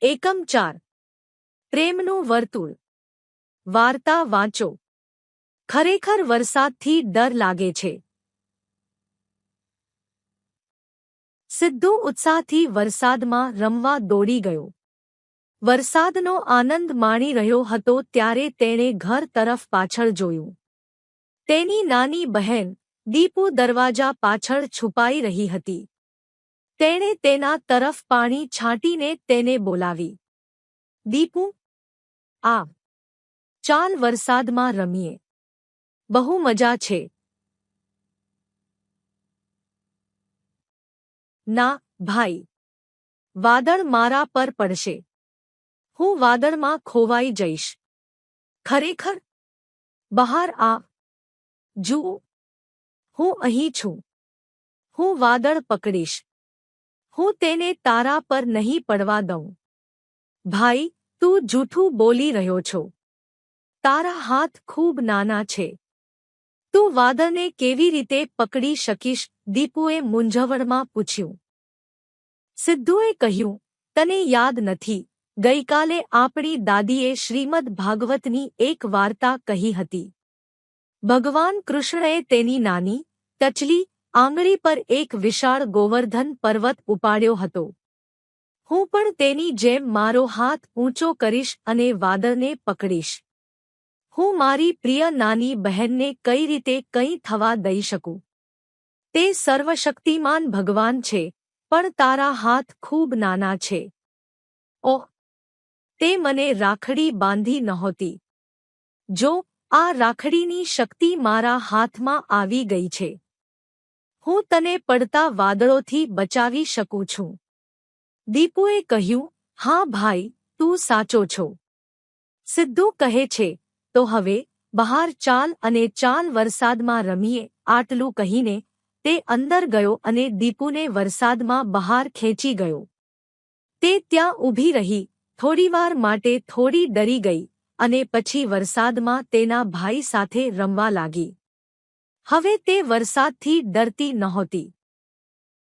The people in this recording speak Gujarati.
એકમ 4 પ્રેમનું વર્તુળ વાર્તા વાંચો। ખરેખર વરસાદથી ડર લાગે છે। સિદ્ધુ ઉત્સાહથી વરસાદમાં રમવા દોડી ગયો। વરસાદનો આનંદ માણી રહ્યો હતો ત્યારે તેણે ઘર તરફ પાછળ જોયું। તેની નાની બહેન દીપુ દરવાજા પાછળ છુપાઈ રહી હતી। તેણે તેના તરફ પાણી છાંટીને તેને બોલાવી, દીપુ, આ, ચાલ વરસાદમાં રમીએ, બહુ મજા છે। ના, ભાઈ, વાદળ મારા પર પડશે, હું વાદળમાં ખોવાઈ જઈશ। ખરેખર? બહાર આ, જુઓ, હું અહીં છું, હું વાદળ પકડીશ, હું તેને તારા પર નહીં પડવા દઉં। ભાઈ, તું જૂઠું બોલી રહ્યો છો, તારા હાથ ખૂબ નાના છે, તું વાદળને કેવી રીતે પકડી શકીશ? દીપુએ મૂંઝવણમાં પૂછ્યું। સિદ્ધુએ કહ્યું, તને યાદ નથી, ગઈકાલે આપણી દાદીએ શ્રીમદ ભાગવતની એક વાર્તા કહી હતી। ભગવાન કૃષ્ણએ તેની નાની, ટચલી આંગળી પર એક વિશાળ ગોવર્ધન પર્વત ઉપાડ્યો હતો। હું પણ તેની જેમ મારો હાથ ઊંચો કરીશ અને વાદળને પકડીશ। હું મારી પ્રિય નાની બહેનને કઈ રીતે કંઈ થવા દઈ શકું? તે સર્વશક્તિમાન ભગવાન છે, પણ તારા હાથ ખૂબ નાના છે। ઓહ, તે મને રાખડી બાંધી નહોતી। જો આ રાખડીની શક્તિ મારા હાથમાં આવી ગઈ છે, હું તને પડતા વાદળોથી બચાવી શકું છું। દીપુએ કહ્યું, હા ભાઈ, તું સાચો છો। સિદ્ધુ કહે છે, તો હવે બહાર ચાલ અને ચાલ વરસાદમાં રમીએ। આટલું કહીને તે અંદર ગયો અને દીપુને વરસાદમાં બહાર ખેંચી ગયો। તે ત્યાં ઊભી રહી, થોડીવાર માટે થોડી ડરી ગઈ અને પછી વરસાદમાં તેના ભાઈ સાથે રમવા લાગી। હવે તે વરસાદથી ડરતી નહોતી।